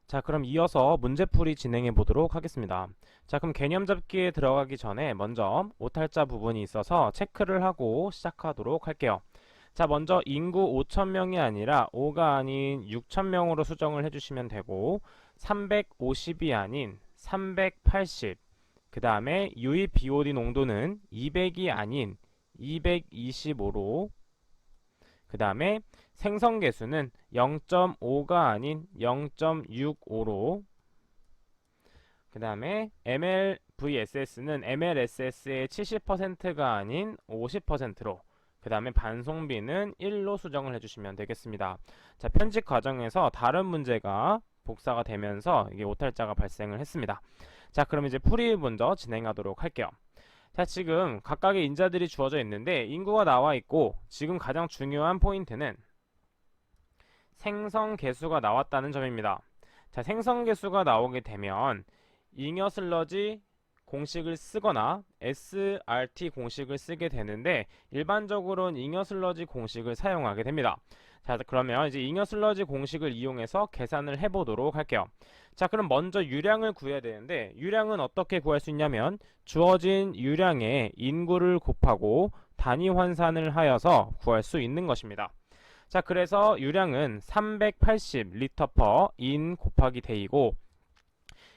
자, 그럼 이어서 문제풀이 진행해 보도록 하겠습니다. 자, 그럼 개념 잡기에 들어가기 전에 먼저 오탈자 부분이 있어서 체크를 하고 시작하도록 할게요. 자, 먼저 인구 5,000명이 아니라 5가 아닌 6,000명으로 수정을 해주시면 되고 350이 아닌 380, 그 다음에 유입 BOD 농도는 200이 아닌 225로, 그 다음에 생성 개수는 0.5가 아닌 0.65로, 그 다음에 MLVSS는 MLSS의 70%가 아닌 50%로, 그 다음에 반송비는 1로 수정을 해주시면 되겠습니다. 자, 편집 과정에서 다른 문제가 복사가 되면서 이게 오탈자가 발생을 했습니다. 자, 그럼 이제 풀이 먼저 진행하도록 할게요. 자, 지금 각각의 인자들이 주어져 있는데 인구가 나와 있고, 지금 가장 중요한 포인트는 생성 개수가 나왔다는 점입니다. 자, 생성 개수가 나오게 되면 잉여 슬러지 공식을 쓰거나 SRT 공식을 쓰게 되는데, 일반적으로는 잉여 슬러지 공식을 사용하게 됩니다. 자, 그러면 이제 잉여 슬러지 공식을 이용해서 계산을 해보도록 할게요. 자, 그럼 먼저 유량을 구해야 되는데, 유량은 어떻게 구할 수 있냐면 주어진 유량의 인구를 곱하고 단위 환산을 하여서 구할 수 있는 것입니다. 자, 그래서 유량은 380리터 per 인 곱하기 데이고,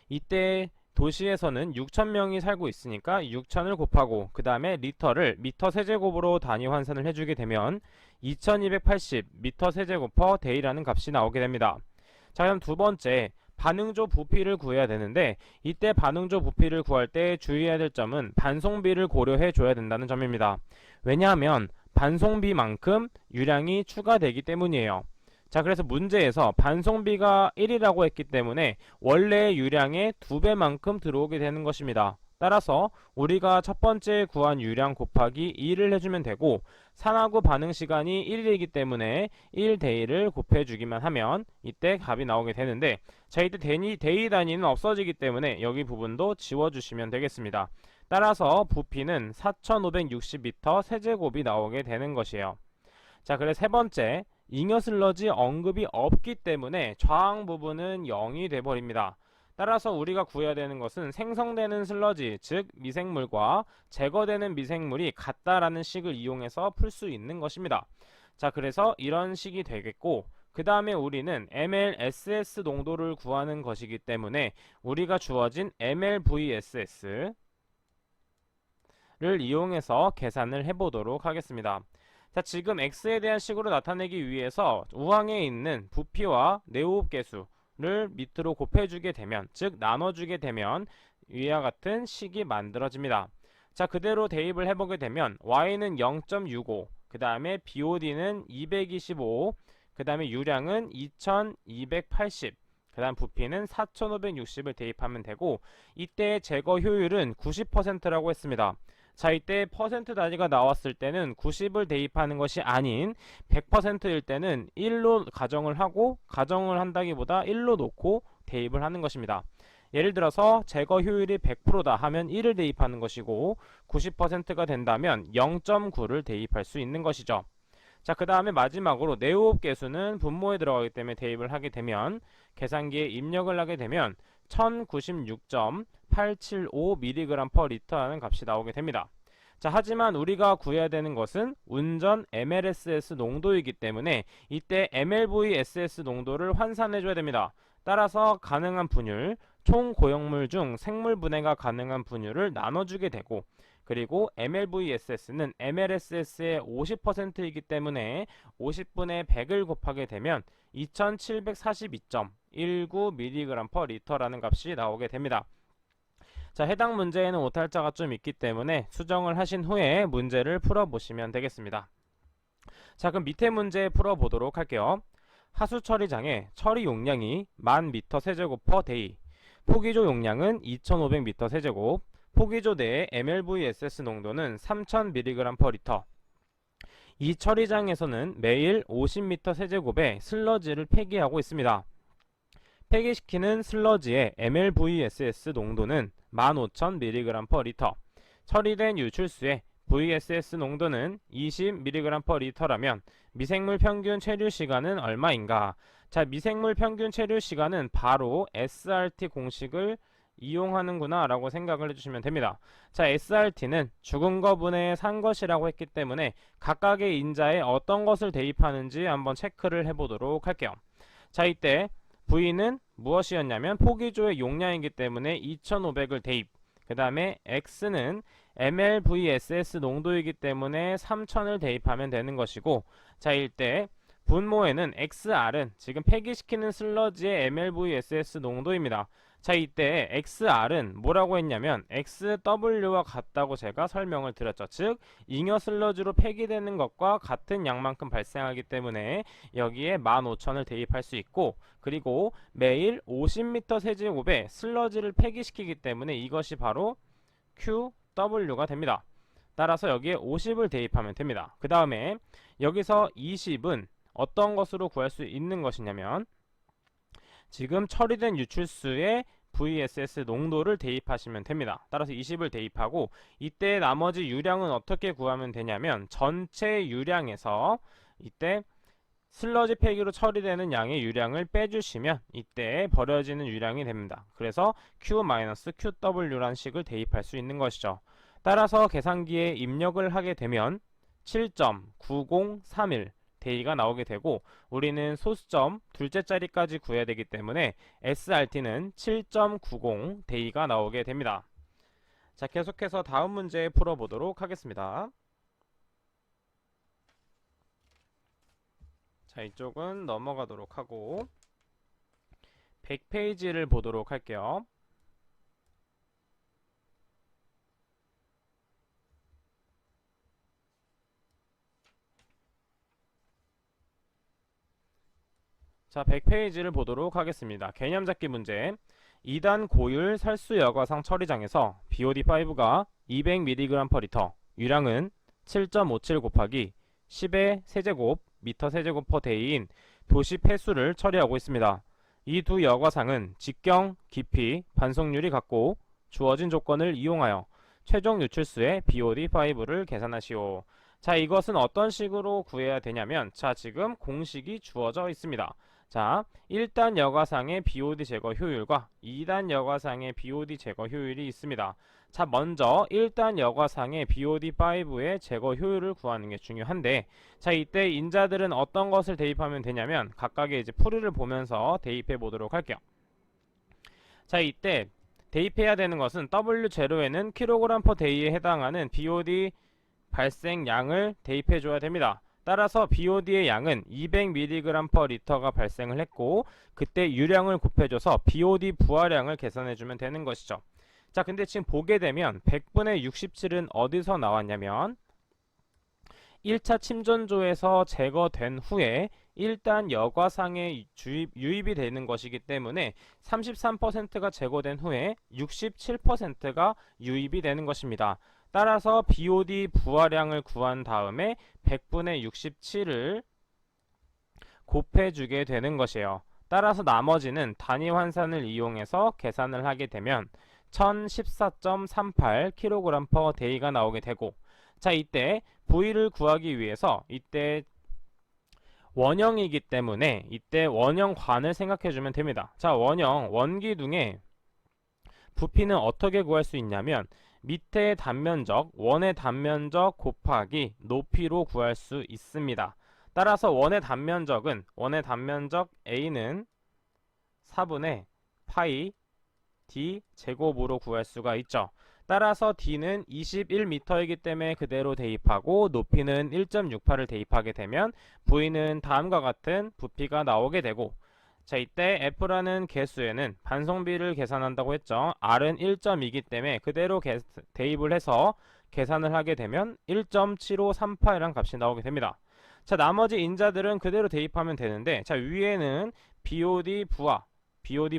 이때 도시에서는 6,000명이 살고 있으니까 6,000을 곱하고 그 다음에 리터를 미터 세제곱으로 단위 환산을 해주게 되면 2280 미터 세제곱 per day라는 값이 나오게 됩니다. 자, 그럼 두 번째 반응조 부피를 구해야 되는데, 이때 반응조 부피를 구할 때 주의해야 될 점은 반송비를 고려해 줘야 된다는 점입니다. 왜냐하면 반송비만큼 유량이 추가되기 때문이에요. 자, 그래서 문제에서 반송비가 1이라고 했기 때문에 원래 유량의 2배만큼 들어오게 되는 것입니다. 따라서 우리가 첫 번째 구한 유량 곱하기 2를 해주면 되고, 산화구 반응 시간이 1이기 때문에 1데이를 곱해주기만 하면 이때 값이 나오게 되는데, 자, 이때 데이 단위는 없어지기 때문에 여기 부분도 지워주시면 되겠습니다. 따라서 부피는 4560m 세제곱이 나오게 되는 것이에요. 자, 그래서 세 번째, 잉여 슬러지 언급이 없기 때문에 좌항 부분은 0이 돼버립니다. 따라서 우리가 구해야 되는 것은 생성되는 슬러지, 즉 미생물과 제거되는 미생물이 같다라는 식을 이용해서 풀 수 있는 것입니다. 자, 그래서 이런 식이 되겠고, 그 다음에 우리는 MLSS 농도를 구하는 것이기 때문에 우리가 주어진 MLVSS를 이용해서 계산을 해보도록 하겠습니다. 자, 지금 x에 대한 식으로 나타내기 위해서 우항에 있는 부피와 내호흡 개수를 밑으로 곱해주게 되면, 즉 나눠주게 되면 위와 같은 식이 만들어집니다. 자, 그대로 대입을 해보게 되면 y는 0.65, 그 다음에 BOD는 225, 그 다음에 유량은 2280, 그 다음 부피는 4560을 대입하면 되고, 이때 제거 효율은 90%라고 했습니다. 자, 이때 퍼센트 단위가 나왔을 때는 90을 대입하는 것이 아닌 100%일 때는 1로 가정을 하고, 가정을 한다기보다 1로 놓고 대입을 하는 것입니다. 예를 들어서 제거 효율이 100%다 하면 1을 대입하는 것이고, 90%가 된다면 0.9를 대입할 수 있는 것이죠. 자, 그 다음에 마지막으로 내호흡 개수는 분모에 들어가기 때문에 대입을 하게 되면, 계산기에 입력을 하게 되면 1096.875mg per L라는 값이 나오게 됩니다. 자, 하지만 우리가 구해야 되는 것은 운전 MLSS 농도이기 때문에 이때 MLVSS 농도를 환산해 줘야 됩니다. 따라서 가능한 분율, 총 고형물 중 생물 분해가 가능한 분율을 나눠주게 되고, 그리고 MLVSS는 MLSS의 50%이기 때문에 50분의 100을 곱하게 되면 2742.19mg per L라는 값이 나오게 됩니다. 자, 해당 문제에는 오탈자가 좀 있기 때문에 수정을 하신 후에 문제를 풀어보시면 되겠습니다. 자, 그럼 밑에 문제 풀어보도록 할게요. 하수 처리장의 처리 용량이 1000m 세제곱 per day, 포기조 용량은 2500m 세제곱, 포기조 내의 MLVSS 농도는 3000mg per L. 이 처리장에서는 매일 50m 세제곱의 슬러지를 폐기하고 있습니다. 폐기시키는 슬러지의 MLVSS 농도는 15000mg per L. 처리된 유출수의 VSS 농도는 20mg/L라면 미생물 평균 체류 시간은 얼마인가? 자, 미생물 평균 체류 시간은 바로 SRT 공식을 이용하는구나 라고 생각을 해주시면 됩니다. 자, SRT는 죽은 것분의 산 것이라고 했기 때문에 각각의 인자에 어떤 것을 대입하는지 한번 체크를 해보도록 할게요. 자, 이때 V는 무엇이었냐면 포기조의 용량이기 때문에 2500을 대입, 그 다음에 X는 mLVSS 농도이기 때문에 3000을 대입하면 되는 것이고, 자, 이때 분모에는 XR은 지금 폐기시키는 슬러지의 mLVSS 농도입니다. 자, 이때 XR은 뭐라고 했냐면 XW와 같다고 제가 설명을 드렸죠. 즉 잉여 슬러지로 폐기되는 것과 같은 양만큼 발생하기 때문에 여기에 15,000을 대입할 수 있고, 그리고 매일 50m 세제곱에 슬러지를 폐기시키기 때문에 이것이 바로 QW가 됩니다. 따라서 여기에 50을 대입하면 됩니다. 그 다음에 여기서 20은 어떤 것으로 구할 수 있는 것이냐면 지금 처리된 유출수의 VSS 농도를 대입하시면 됩니다. 따라서 20을 대입하고, 이때 나머지 유량은 어떻게 구하면 되냐면 전체 유량에서 이때 슬러지 폐기로 처리되는 양의 유량을 빼주시면 이때 버려지는 유량이 됩니다. 그래서 Q-QW라는 식을 대입할 수 있는 것이죠. 따라서 계산기에 입력을 하게 되면 7.9031 대의가 나오게 되고, 우리는 소수점 둘째 자리까지 구해야 되기 때문에 SRT는 7.90 대의가 나오게 됩니다. 자, 계속해서 다음 문제 풀어보도록 하겠습니다. 자, 이쪽은 넘어가도록 하고 100페이지를 보도록 할게요. 자, 100페이지를 보도록 하겠습니다. 개념 잡기 문제. 2단 고율 살수 여과상 처리장에서 BOD5가 200mg/L, 유량은 7.57 곱하기 10의 세제곱 미터 세제곱 퍼 데이인 도시 폐수를 처리하고 있습니다. 이 두 여과상은 직경, 깊이, 반속률이 같고 주어진 조건을 이용하여 최종 유출수의 BOD5를 계산하시오. 자, 이것은 어떤 식으로 구해야 되냐면, 자, 지금 공식이 주어져 있습니다. 자, 1단 여과상의 BOD 제거 효율과 2단 여과상의 BOD 제거 효율이 있습니다. 자, 먼저 1단 여과상의 BOD5의 제거 효율을 구하는 게 중요한데, 자, 이때 인자들은 어떤 것을 대입하면 되냐면 각각의 이제 풀이를 보면서 대입해 보도록 할게요. 자, 이때 대입해야 되는 것은 W0에는 kg/day에 해당하는 BOD 발생량을 대입해 줘야 됩니다. 따라서 BOD의 양은 200mg/L가 발생을 했고, 그때 유량을 곱해줘서 BOD 부하량을 계산해주면 되는 것이죠. 자, 근데 지금 보게 되면 100분의 67은 어디서 나왔냐면 1차 침전조에서 제거된 후에 1단 여과상에 유입이 되는 것이기 때문에 33%가 제거된 후에 67%가 유입이 되는 것입니다. 따라서 BOD 부하량을 구한 다음에 100분의 67을 곱해주게 되는 것이에요. 따라서 나머지는 단위 환산을 이용해서 계산을 하게 되면 1014.38 kg/day가 나오게 되고, 자, 이때 V를 구하기 위해서 이때 원형이기 때문에 이때 원형관을 생각해주면 됩니다. 자, 원기둥의 부피는 어떻게 구할 수 있냐면 밑에 단면적, 원의 단면적 곱하기 높이로 구할 수 있습니다. 따라서 원의 단면적 A는 4분의 파이 D 제곱으로 구할 수가 있죠. 따라서 D는 21m이기 때문에 그대로 대입하고 높이는 1.68을 대입하게 되면 V는 다음과 같은 부피가 나오게 되고, 자, 이때 F라는 개수에는 반송비를 계산한다고 했죠. R은 1.2이기 때문에 그대로 대입을 해서 계산을 하게 되면 1.7538이라는 값이 나오게 됩니다. 자, 나머지 인자들은 그대로 대입하면 되는데, 자, 위에는 BOD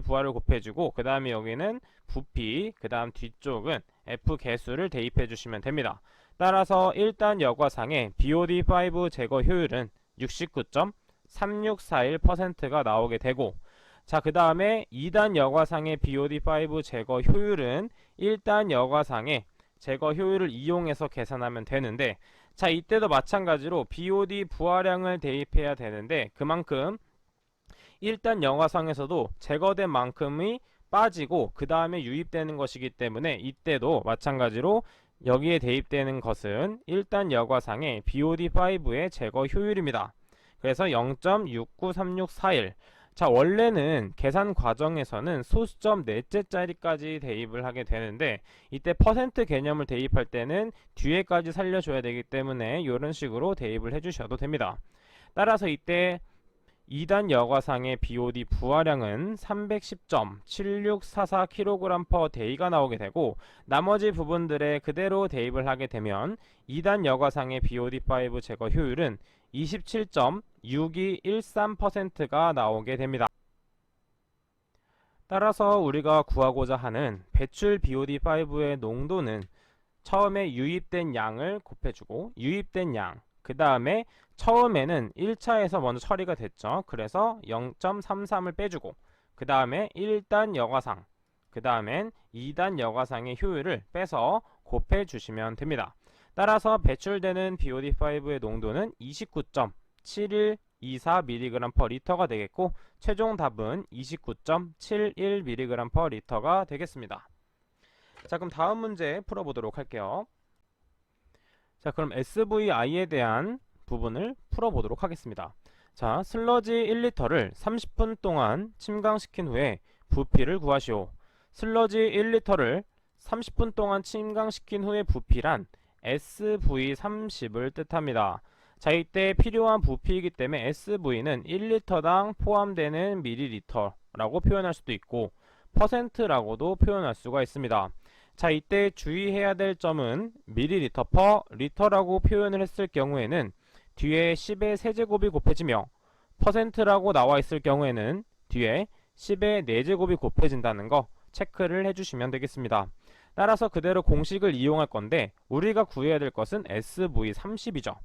부하를 곱해주고, 그 다음에 여기는 부피, 그 다음 뒤쪽은 F 개수를 대입해 주시면 됩니다. 따라서 1단 여과상의 BOD5 제거 효율은 69.3641%가 나오게 되고, 자, 그 다음에 2단 여과상의 BOD5 제거 효율은 1단 여과상의 제거 효율을 이용해서 계산하면 되는데, 자, 이때도 마찬가지로 BOD 부하량을 대입해야 되는데, 그만큼 일단 영화상에서도 제거된 만큼이 빠지고 그 다음에 유입되는 것이기 때문에 이때도 마찬가지로 여기에 대입되는 것은 일단 여과상의 BOD5의 제거 효율입니다. 그래서 0.693641. 자, 원래는 계산 과정에서는 소수점 넷째 자리까지 대입을 하게 되는데, 이때 퍼센트 개념을 대입할 때는 뒤에까지 살려줘야 되기 때문에 이런 식으로 대입을 해주셔도 됩니다. 따라서 이때 2단 여과상의 BOD 부하량은 310.7644kg/day가 나오게 되고, 나머지 부분들에 그대로 대입을 하게 되면 2단 여과상의 BOD5 제거 효율은 27.6213%가 나오게 됩니다. 따라서 우리가 구하고자 하는 배출 BOD5의 농도는 처음에 유입된 양을 곱해주고, 유입된 양, 그 다음에 처음에는 1차에서 먼저 처리가 됐죠. 그래서 0.33을 빼주고, 그 다음에 1단 여과상, 그 다음엔 2단 여과상의 효율을 빼서 곱해주시면 됩니다. 따라서 배출되는 BOD5의 농도는 29.7124mg/L가 되겠고, 최종 답은 29.71mg/L가 되겠습니다. 자, 그럼 다음 문제 풀어보도록 할게요. 자, 그럼 SVI에 대한 부분을 풀어보도록 하겠습니다. 자, 슬러지 1리터를 30분 동안 침강시킨 후에 부피를 구하시오. 슬러지 1리터를 30분 동안 침강시킨 후에 부피란 SV30을 뜻합니다. 자, 이때 필요한 부피이기 때문에 SV는 1리터당 포함되는 밀리리터라고 표현할 수도 있고 퍼센트라고도 표현할 수가 있습니다. 자, 이때 주의해야 될 점은 밀리리터 퍼 리터라고 표현을 했을 경우에는 뒤에 10의 세제곱이 곱해지며, 퍼센트라고 나와 있을 경우에는 뒤에 10의 4제곱이 곱해진다는 거 체크를 해주시면 되겠습니다. 따라서 그대로 공식을 이용할 건데 우리가 구해야 될 것은 SV30이죠.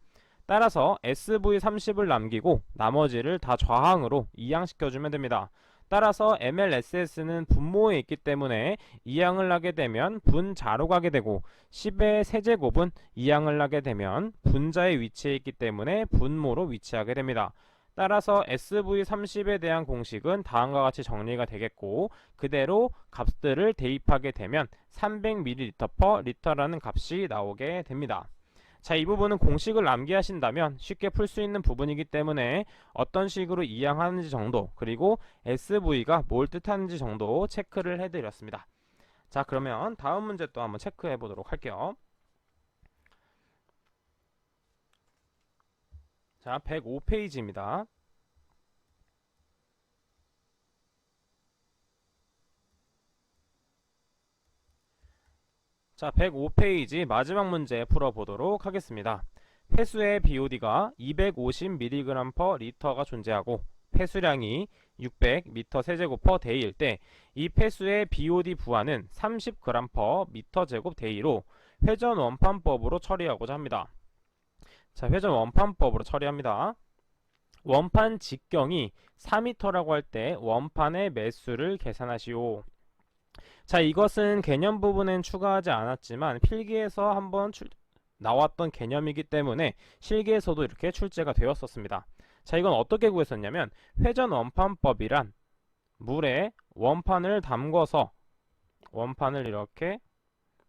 따라서 SV30을 남기고 나머지를 다 좌항으로 이항시켜주면 됩니다. 따라서 MLSS는 분모에 있기 때문에 이항을 하게 되면 분자로 가게 되고, 10의 세제곱은 이항을 하게 되면 분자의 위치에 있기 때문에 분모로 위치하게 됩니다. 따라서 SV30에 대한 공식은 다음과 같이 정리가 되겠고, 그대로 값들을 대입하게 되면 300ml/L라는 값이 나오게 됩니다. 자, 이 부분은 공식을 암기하신다면 쉽게 풀 수 있는 부분이기 때문에 어떤 식으로 이항하는지 정도, 그리고 SV가 뭘 뜻하는지 정도 체크를 해드렸습니다. 자, 그러면 다음 문제 또 한번 체크해 보도록 할게요. 자, 105페이지입니다. 자, 105페이지 마지막 문제 풀어보도록 하겠습니다. 폐수의 BOD가 250mg/L가 존재하고 폐수량이 600m 세제곱 데이일 때 이 폐수의 BOD 부하는 30g/m제곱/데이로 회전 원판법으로 처리하고자 합니다. 자, 회전 원판법으로 처리합니다. 원판 직경이 4m라고 할 때 원판의 매수를 계산하시오. 자, 이것은 개념 부분엔 추가하지 않았지만 필기에서 한번 나왔던 개념이기 때문에 실기에서도 이렇게 출제가 되었었습니다. 자, 이건 어떻게 구했었냐면 회전 원판법이란 물에 원판을 담궈서 원판을 이렇게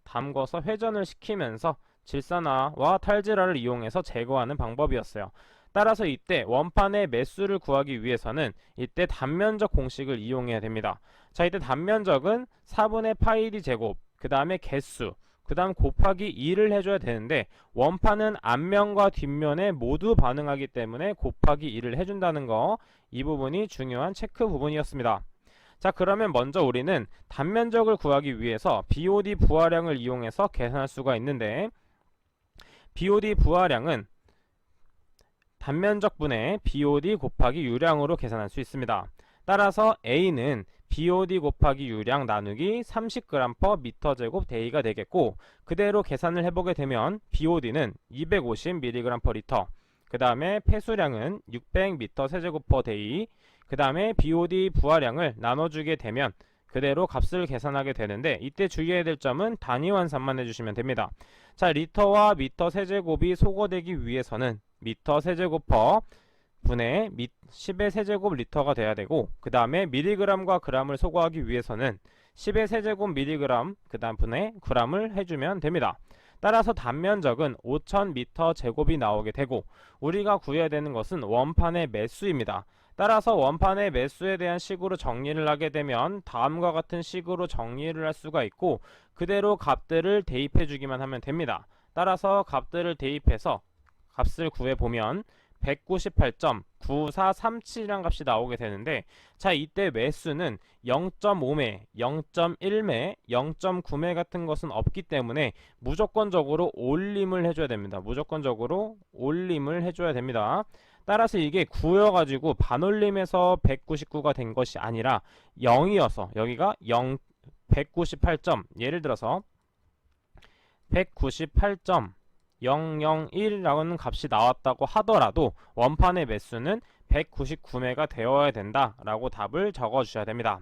담궈서 회전을 시키면서 질산화와 탈질화를 이용해서 제거하는 방법이었어요. 따라서 이때 원판의 매수를 구하기 위해서는 이때 단면적 공식을 이용해야 됩니다. 자, 이때 단면적은 4분의 파이 d 제곱, 그 다음에 개수, 그 다음 곱하기 2를 해줘야 되는데 원판은 앞면과 뒷면에 모두 반응하기 때문에 곱하기 2를 해준다는 거, 이 부분이 중요한 체크 부분이었습니다. 자, 그러면 먼저 우리는 단면적을 구하기 위해서 BOD 부하량을 이용해서 계산할 수가 있는데, BOD 부하량은 단면적분의 BOD 곱하기 유량으로 계산할 수 있습니다. 따라서 A는 BOD 곱하기 유량 나누기 30g/m제곱/day가 되겠고, 그대로 계산을 해보게 되면 BOD는 250mg/L, 그 다음에 폐수량은 600m 세제곱/day, 그 다음에 BOD 부하량을 나눠주게 되면 그대로 값을 계산하게 되는데 이때 주의해야 될 점은 단위 환산만 해주시면 됩니다. 자, 리터와 미터 세제곱이 소거되기 위해서는 미터 세제곱 퍼 분의 10의 세제곱 리터가 돼야 되고, 그 다음에 밀리그램과 그램을 소거하기 위해서는 10의 세제곱 밀리그램 그 다음 분의 그램을 해주면 됩니다. 따라서 단면적은 5000m 제곱이 나오게 되고, 우리가 구해야 되는 것은 원판의 매수입니다. 따라서 원판의 매수에 대한 식으로 정리를 하게 되면 다음과 같은 식으로 정리를 할 수가 있고, 그대로 값들을 대입해 주기만 하면 됩니다. 따라서 값들을 대입해서 값을 구해보면 198.9437이란 값이 나오게 되는데, 자, 이때 매수는 0.5매, 0.1매, 0.9매 같은 것은 없기 때문에 무조건적으로 올림을 해줘야 됩니다. 무조건적으로 올림을 해줘야 됩니다. 따라서 이게 9여가지고 반올림에서 199가 된 것이 아니라 0이어서 여기가 198점, 예를 들어서 198.001이라는 값이 나왔다고 하더라도 원판의 매수는 199매가 되어야 된다라고 답을 적어주셔야 됩니다.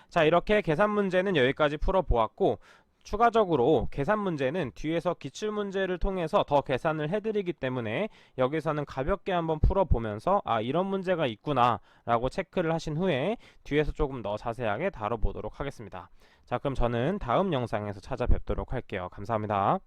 자, 이렇게 계산 문제는 여기까지 풀어보았고, 추가적으로 계산 문제는 뒤에서 기출문제를 통해서 더 계산을 해드리기 때문에 여기서는 가볍게 한번 풀어보면서 이런 문제가 있구나 라고 체크를 하신 후에 뒤에서 조금 더 자세하게 다뤄보도록 하겠습니다. 자, 그럼 저는 다음 영상에서 찾아뵙도록 할게요. 감사합니다.